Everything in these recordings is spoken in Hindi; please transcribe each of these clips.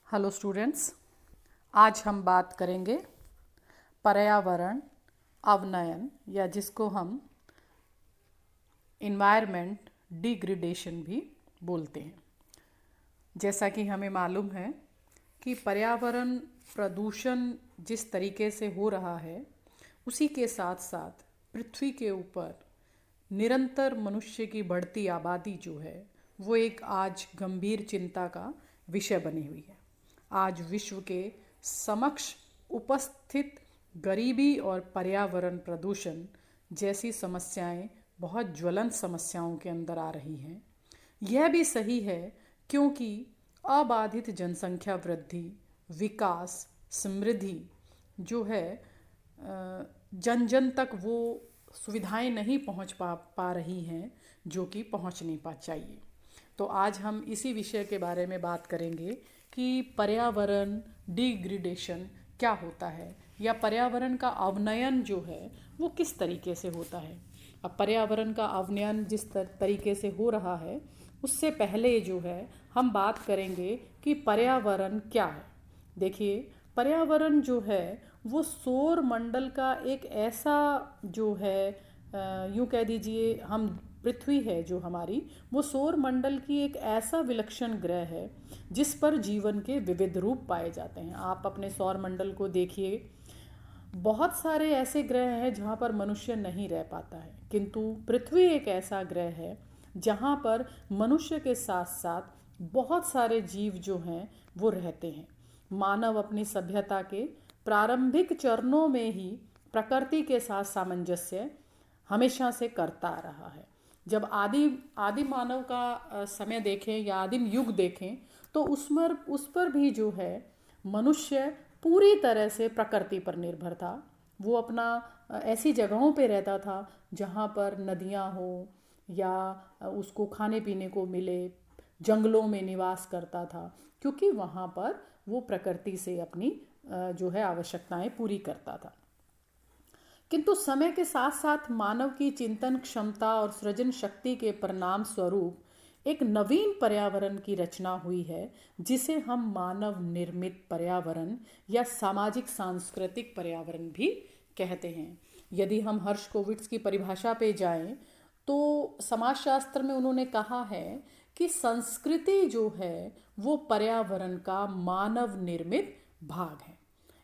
हेलो स्टूडेंट्स, आज हम बात करेंगे पर्यावरण अवनयन या जिसको हम इन्वायरमेंट डिग्रेडेशन भी बोलते हैं। जैसा कि हमें मालूम है कि पर्यावरण प्रदूषण जिस तरीके से हो रहा है उसी के साथ साथ पृथ्वी के ऊपर निरंतर मनुष्य की बढ़ती आबादी जो है वो एक आज गंभीर चिंता का विषय बनी हुई है। आज विश्व के समक्ष उपस्थित गरीबी और पर्यावरण प्रदूषण जैसी समस्याएं बहुत ज्वलंत समस्याओं के अंदर आ रही हैं। यह भी सही है क्योंकि अबाधित जनसंख्या वृद्धि, विकास, समृद्धि जो है जन जन तक वो सुविधाएं नहीं पहुंच पा रही हैं जो कि पहुंचनी चाहिए। तो आज हम इसी विषय के बारे में बात करेंगे कि पर्यावरण डिग्रेडेशन क्या होता है या पर्यावरण का अवनयन जो है वो किस तरीके से होता है। अब पर्यावरण का अवनयन जिस तरीके से हो रहा है उससे पहले जो है हम बात करेंगे कि पर्यावरण क्या है। देखिए, पर्यावरण जो है वो सौर मंडल का एक ऐसा जो है यूँ कह दीजिए, हम पृथ्वी है जो हमारी, वो सौर मंडल की एक ऐसा विलक्षण ग्रह है जिस पर जीवन के विविध रूप पाए जाते हैं। आप अपने सौर मंडल को देखिए, बहुत सारे ऐसे ग्रह हैं जहाँ पर मनुष्य नहीं रह पाता है, किंतु पृथ्वी एक ऐसा ग्रह है जहाँ पर मनुष्य के साथ साथ बहुत सारे जीव जो हैं वो रहते हैं। मानव अपनी सभ्यता के प्रारंभिक चरणों में ही प्रकृति के साथ सामंजस्य हमेशा से करता आ रहा है। जब आदि मानव का समय देखें या आदिम युग देखें तो उस पर भी जो है मनुष्य पूरी तरह से प्रकृति पर निर्भर था। वो अपना ऐसी जगहों पे रहता था जहाँ पर नदियाँ हो या उसको खाने पीने को मिले, जंगलों में निवास करता था क्योंकि वहाँ पर वो प्रकृति से अपनी जो है आवश्यकताएं पूरी करता था। किंतु समय के साथ साथ मानव की चिंतन क्षमता और सृजन शक्ति के परिणाम स्वरूप एक नवीन पर्यावरण की रचना हुई है जिसे हम मानव निर्मित पर्यावरण या सामाजिक सांस्कृतिक पर्यावरण भी कहते हैं। यदि हम हर्शकोविट्स की परिभाषा पे जाएं तो समाजशास्त्र में उन्होंने कहा है कि संस्कृति जो है वो पर्यावरण का मानव निर्मित भाग है।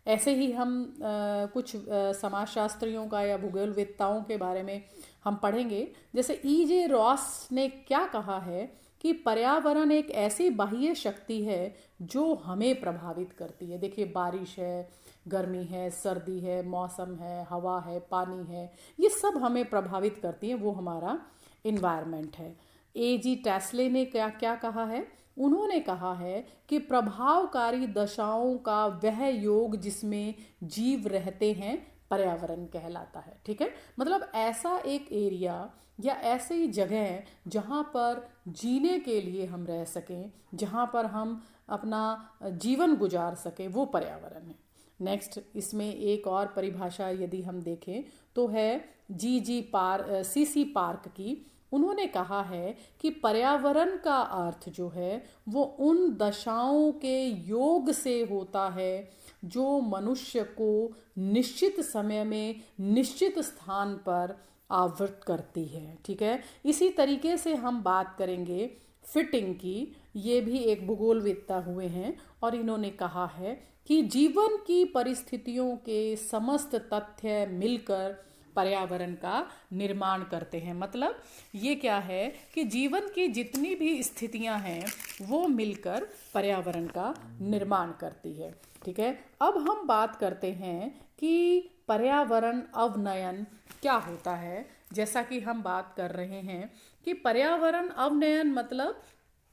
ऐसे ही हम कुछ समाजशास्त्रियों का या भूगोलवेत्ताओं के बारे में हम पढ़ेंगे। जैसे E.J. रॉस ने क्या कहा है कि पर्यावरण एक ऐसी बाह्य शक्ति है जो हमें प्रभावित करती है। देखिए, बारिश है, गर्मी है, सर्दी है, मौसम है, हवा है, पानी है, ये सब हमें प्रभावित करती है, वो हमारा इन्वायरमेंट है। A.G. टैस्ले ने क्या क्या कहा है? उन्होंने कहा है कि प्रभावकारी दशाओं का वह योग जिसमें जीव रहते हैं पर्यावरण कहलाता है। ठीक है, मतलब ऐसा एक एरिया या ऐसी जगह जहाँ पर जीने के लिए हम रह सकें, जहाँ पर हम अपना जीवन गुजार सकें, वो पर्यावरण है। नेक्स्ट, इसमें एक और परिभाषा यदि हम देखें तो है C.C. पार्क की। उन्होंने कहा है कि पर्यावरण का अर्थ जो है वो उन दशाओं के योग से होता है जो मनुष्य को निश्चित समय में निश्चित स्थान पर आवृत करती है। ठीक है, इसी तरीके से हम बात करेंगे फिटिंग की। ये भी एक भूगोलवेत्ता हुए हैं और इन्होंने कहा है कि जीवन की परिस्थितियों के समस्त तथ्य मिलकर पर्यावरण का निर्माण करते हैं। मतलब ये क्या है कि जीवन की जितनी भी स्थितियां हैं वो मिलकर पर्यावरण का निर्माण करती है। ठीक है, अब हम बात करते हैं कि पर्यावरण अवनयन क्या होता है। जैसा कि हम बात कर रहे हैं कि पर्यावरण अवनयन मतलब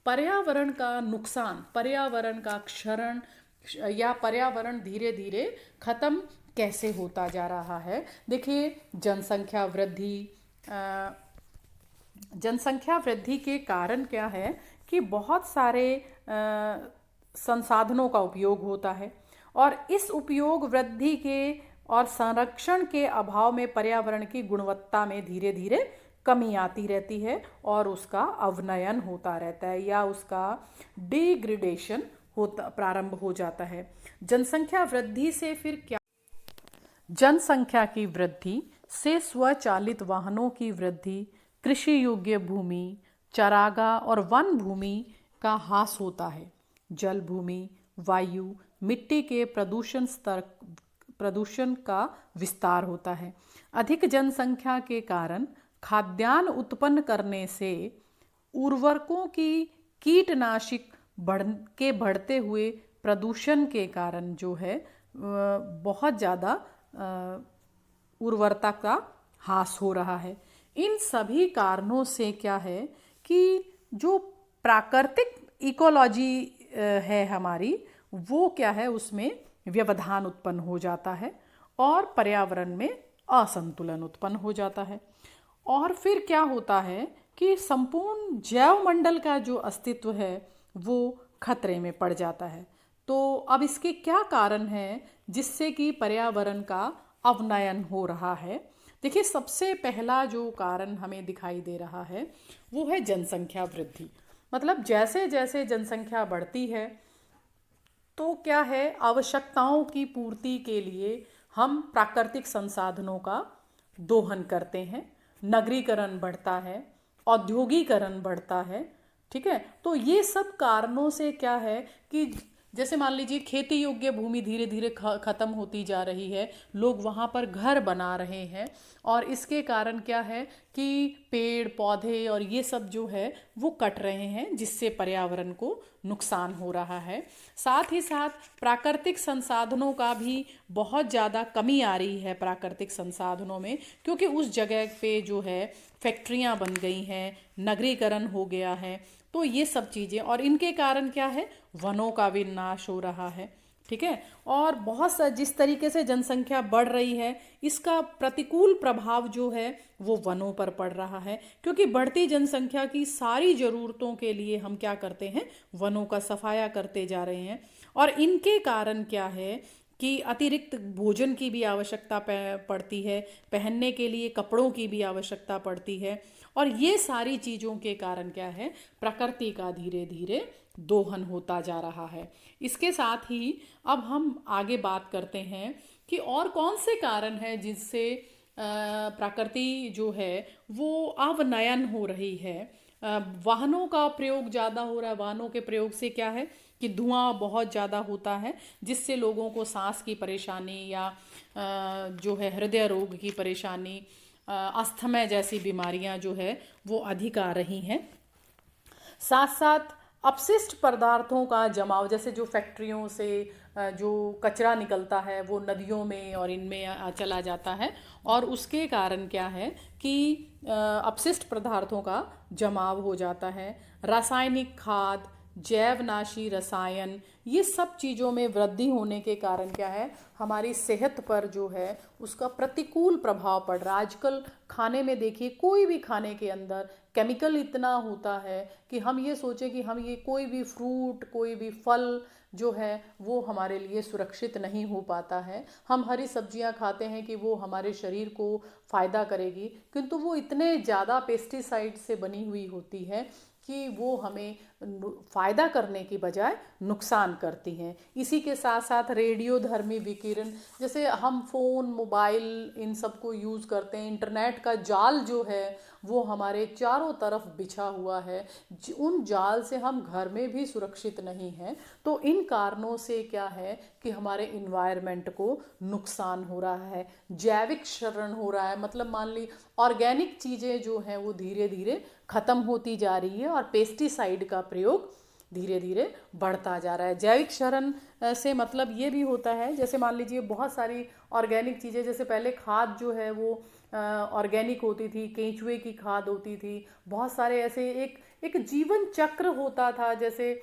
पर्यावरण का नुकसान, पर्यावरण का क्षरण या पर्यावरण धीरे धीरे खत्म कैसे होता जा रहा है। देखिए, जनसंख्या वृद्धि के कारण क्या है कि बहुत सारे संसाधनों का उपयोग होता है और इस उपयोग वृद्धि के और संरक्षण के अभाव में पर्यावरण की गुणवत्ता में धीरे धीरे कमी आती रहती है और उसका अवनयन होता रहता है या उसका डिग्रेडेशन होता प्रारंभ हो जाता है। जनसंख्या वृद्धि से फिर क्या? जनसंख्या की वृद्धि से स्वचालित वाहनों की वृद्धि, कृषि योग्य भूमि, चरागाह और वन भूमि का ह्रास होता है। जल भूमि, वायु, मिट्टी के प्रदूषण का विस्तार होता है। अधिक जनसंख्या के कारण खाद्यान्न उत्पन्न करने से उर्वरकों की कीटनाशक बढ़ते हुए प्रदूषण के कारण जो है बहुत ज़्यादा उर्वरता का ह्रास हो रहा है। इन सभी कारणों से क्या है कि जो प्राकृतिक इकोलॉजी है हमारी, वो क्या है, उसमें व्यवधान उत्पन्न हो जाता है और पर्यावरण में असंतुलन उत्पन्न हो जाता है। और फिर क्या होता है कि संपूर्ण जैव मंडल का जो अस्तित्व है वो खतरे में पड़ जाता है। तो अब इसके क्या कारण हैं जिससे कि पर्यावरण का अवनयन हो रहा है? देखिए, सबसे पहला जो कारण हमें दिखाई दे रहा है वो है जनसंख्या वृद्धि। मतलब जैसे जैसे जनसंख्या बढ़ती है तो क्या है, आवश्यकताओं की पूर्ति के लिए हम प्राकृतिक संसाधनों का दोहन करते हैं, नगरीकरण बढ़ता है, औद्योगिकरण बढ़ता है। ठीक है, तो ये सब कारणों से क्या है कि जैसे मान लीजिए खेती योग्य भूमि धीरे धीरे खत्म होती जा रही है, लोग वहाँ पर घर बना रहे हैं और इसके कारण क्या है कि पेड़ पौधे और ये सब जो है वो कट रहे हैं, जिससे पर्यावरण को नुकसान हो रहा है। साथ ही साथ प्राकृतिक संसाधनों का भी बहुत ज़्यादा कमी आ रही है प्राकृतिक संसाधनों में, क्योंकि उस जगह पे जो है फैक्ट्रियाँ बन गई हैं, नगरीकरण हो गया है। तो ये सब चीज़ें, और इनके कारण क्या है, वनों का भी नाश हो रहा है। ठीक है, और बहुत सा जिस तरीके से जनसंख्या बढ़ रही है, इसका प्रतिकूल प्रभाव जो है वो वनों पर पड़ रहा है, क्योंकि बढ़ती जनसंख्या की सारी ज़रूरतों के लिए हम क्या करते हैं, वनों का सफाया करते जा रहे हैं। और इनके कारण क्या है कि अतिरिक्त भोजन की भी आवश्यकता पड़ती है, पहनने के लिए कपड़ों की भी आवश्यकता पड़ती है, और ये सारी चीज़ों के कारण क्या है, प्रकृति का धीरे धीरे दोहन होता जा रहा है। इसके साथ ही अब हम आगे बात करते हैं कि और कौन से कारण हैं जिससे प्रकृति जो है वो अवनयन हो रही है। वाहनों का प्रयोग ज़्यादा हो रहा है। वाहनों के प्रयोग से क्या है कि धुआं बहुत ज़्यादा होता है, जिससे लोगों को सांस की परेशानी या जो है हृदय रोग की परेशानी, अस्थमा जैसी बीमारियां जो है वो अधिक आ रही हैं। साथ साथ अपशिष्ट पदार्थों का जमाव, जैसे जो फैक्ट्रियों से जो कचरा निकलता है वो नदियों में और इनमें चला जाता है, और उसके कारण क्या है कि अपशिष्ट पदार्थों का जमाव हो जाता है। रासायनिक खाद, जैवनाशी रसायन, ये सब चीज़ों में वृद्धि होने के कारण क्या है, हमारी सेहत पर जो है उसका प्रतिकूल प्रभाव पड़ रहा है। आजकल खाने में देखिए, कोई भी खाने के अंदर केमिकल इतना होता है कि हम ये सोचें कि हम ये कोई भी फ्रूट, कोई भी फल जो है वो हमारे लिए सुरक्षित नहीं हो पाता है। हम हरी सब्जियां खाते हैं कि वो हमारे शरीर को फ़ायदा करेगी, किंतु वो इतने ज़्यादा पेस्टिसाइड से बनी हुई होती है कि वो हमें फ़ायदा करने की बजाय नुकसान करती हैं। इसी के साथ साथ रेडियोधर्मी विकिरण, जैसे हम फ़ोन, मोबाइल, इन सब को यूज़ करते हैं, इंटरनेट का जाल जो है वो हमारे चारों तरफ बिछा हुआ है, उन जाल से हम घर में भी सुरक्षित नहीं हैं। तो इन कारणों से क्या है कि हमारे इन्वायरमेंट को नुकसान हो रहा है, जैविक क्षरण हो रहा है। मतलब मान ली ऑर्गेनिक चीज़ें जो हैं वो धीरे धीरे ख़त्म होती जा रही है और पेस्टिसाइड का प्रयोग धीरे धीरे बढ़ता जा रहा है। जैविक क्षरण से मतलब ये भी होता है, जैसे मान लीजिए बहुत सारी ऑर्गेनिक चीज़ें, जैसे पहले खाद जो है वो ऑर्गेनिक होती थी, केंचुए की खाद होती थी, बहुत सारे ऐसे एक जीवन चक्र होता था। जैसे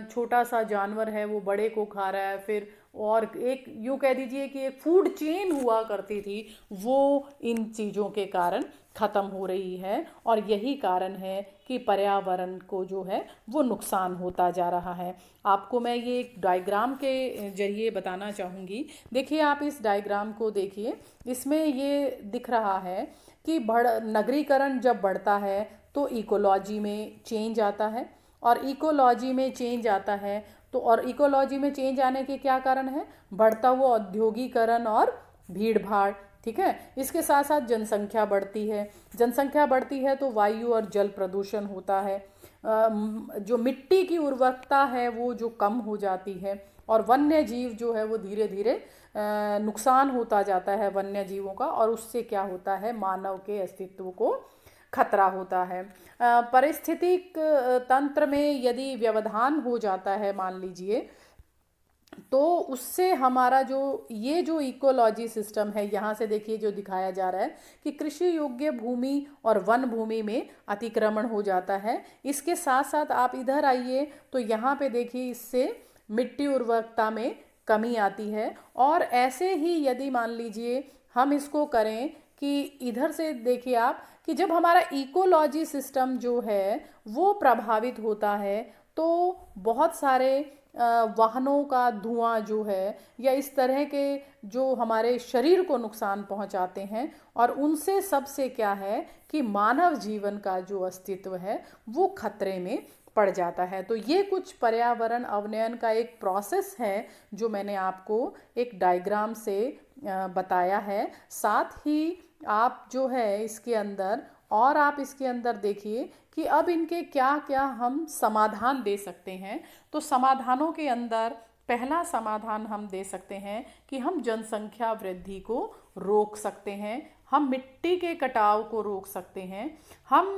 छोटा सा जानवर है वो बड़े को खा रहा है, फिर और एक यूँ कह दीजिए कि एक फूड चेन हुआ करती थी, वो इन चीज़ों के कारण ख़त्म हो रही है। और यही कारण है कि पर्यावरण को जो है वो नुकसान होता जा रहा है। आपको मैं ये एक डायग्राम के जरिए बताना चाहूँगी। देखिए, आप इस डायग्राम को देखिए, इसमें ये दिख रहा है कि नगरीकरण जब बढ़ता है तो इकोलॉजी में चेंज आता है, और इकोलॉजी में चेंज आता है। तो और इकोलॉजी में चेंज आने के क्या कारण है? बढ़ता हुआ औद्योगिकरण और भीड़ भाड़, ठीक है। इसके साथ साथ जनसंख्या बढ़ती है, जनसंख्या बढ़ती है तो वायु और जल प्रदूषण होता है, जो मिट्टी की उर्वरकता है वो जो कम हो जाती है, और वन्य जीव जो है वो धीरे धीरे नुकसान होता जाता है वन्य जीवों का, और उससे क्या होता है? मानव के अस्तित्व को खतरा होता है। पारिस्थितिक तंत्र में यदि व्यवधान हो जाता है मान लीजिए, तो उससे हमारा ये जो इकोलॉजी सिस्टम है, यहाँ से देखिए जो दिखाया जा रहा है कि कृषि योग्य भूमि और वन भूमि में अतिक्रमण हो जाता है। इसके साथ साथ आप इधर आइए तो यहाँ पे देखिए इससे मिट्टी उर्वरकता में कमी आती है। और ऐसे ही यदि मान लीजिए हम इसको करें कि इधर से देखिए आप कि जब हमारा इकोलॉजी सिस्टम जो है वो प्रभावित होता है, तो बहुत सारे वाहनों का धुआं जो है या इस तरह के जो हमारे शरीर को नुकसान पहुंचाते हैं, और उनसे सबसे क्या है कि मानव जीवन का जो अस्तित्व है वो खतरे में पड़ जाता है। तो ये कुछ पर्यावरण अवनयन का एक प्रोसेस है जो मैंने आपको एक डायग्राम से बताया है। साथ ही आप जो है इसके अंदर, और आप इसके अंदर देखिए कि अब इनके क्या क्या हम समाधान दे सकते हैं। तो समाधानों के अंदर पहला समाधान हम दे सकते हैं कि हम जनसंख्या वृद्धि को रोक सकते हैं, हम मिट्टी के कटाव को रोक सकते हैं। हम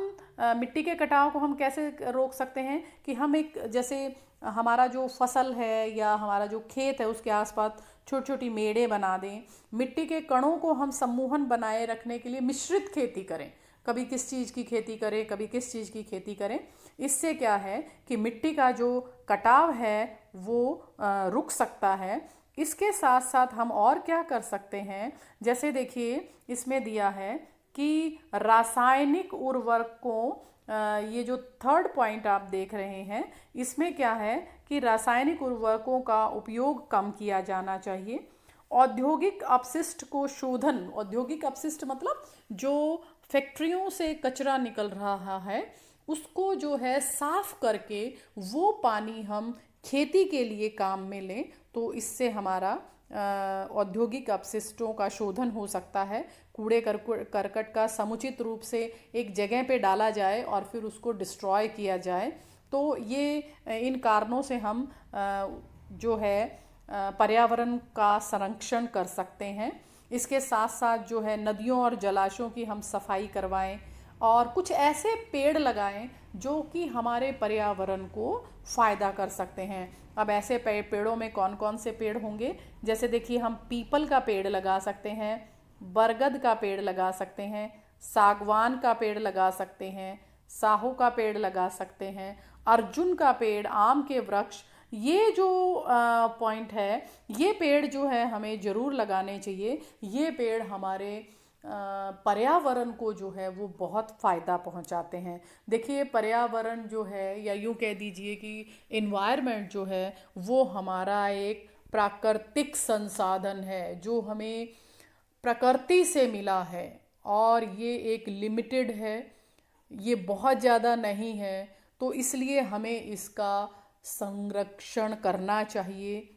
मिट्टी के कटाव को हम कैसे रोक सकते हैं कि हम एक जैसे हमारा जो फसल है या हमारा जो खेत है उसके आसपास छोटी छोटी मेड़े बना दें, मिट्टी के कणों को हम सम्मोहन बनाए रखने के लिए मिश्रित खेती करें, कभी किस चीज़ की खेती करें कभी किस चीज़ की खेती करें। इससे क्या है कि मिट्टी का जो कटाव है वो रुक सकता है। इसके साथ साथ हम और क्या कर सकते हैं, जैसे देखिए इसमें दिया है कि रासायनिक उर्वरकों, ये जो थर्ड पॉइंट आप देख रहे हैं इसमें क्या है कि रासायनिक उर्वरकों का उपयोग कम किया जाना चाहिए। औद्योगिक अपशिष्ट को शोधन, औद्योगिक अपशिष्ट मतलब जो फैक्ट्रियों से कचरा निकल रहा है उसको जो है साफ करके वो पानी हम खेती के लिए काम में लें, तो इससे हमारा औद्योगिक अपशिष्टों का शोधन हो सकता है। कूड़े करकट का समुचित रूप से एक जगह पे डाला जाए और फिर उसको डिस्ट्रॉय किया जाए। तो ये इन कारणों से हम जो है पर्यावरण का संरक्षण कर सकते हैं। इसके साथ साथ जो है नदियों और जलाशयों की हम सफाई करवाएं और कुछ ऐसे पेड़ लगाएं जो कि हमारे पर्यावरण को फ़ायदा कर सकते हैं। अब ऐसे पेड़ों में कौन कौन से पेड़ होंगे, जैसे देखिए हम पीपल का पेड़ लगा सकते हैं, बरगद का पेड़ लगा सकते हैं, सागवान का पेड़ लगा सकते हैं, साहू का पेड़ लगा सकते हैं, अर्जुन का पेड़, आम के वृक्ष, ये जो पॉइंट है ये पेड़ जो है हमें ज़रूर लगाने चाहिए। ये पेड़ हमारे पर्यावरण को जो है वो बहुत फ़ायदा पहुंचाते हैं। देखिए पर्यावरण जो है या यूँ कह दीजिए कि इन्वायरमेंट जो है वो हमारा एक प्राकृतिक संसाधन है जो हमें प्रकृति से मिला है, और ये एक लिमिटेड है, ये बहुत ज़्यादा नहीं है। तो इसलिए हमें इसका संरक्षण करना चाहिए,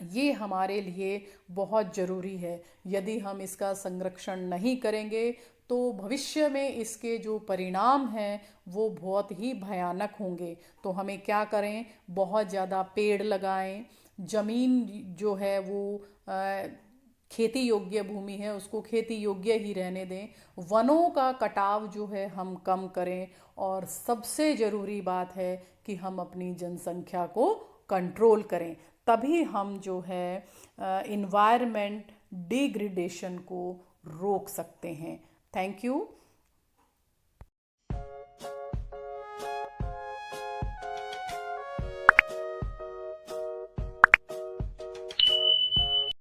ये हमारे लिए बहुत ज़रूरी है। यदि हम इसका संरक्षण नहीं करेंगे तो भविष्य में इसके जो परिणाम हैं वो बहुत ही भयानक होंगे। तो हमें क्या करें, बहुत ज़्यादा पेड़ लगाएं, ज़मीन जो है वो खेती योग्य भूमि है उसको खेती योग्य ही रहने दें, वनों का कटाव जो है हम कम करें, और सबसे ज़रूरी बात है कि हम अपनी जनसंख्या को कंट्रोल करें। तभी हम जो है इन्वायरमेंट डिग्रेडेशन को रोक सकते हैं। Thank you.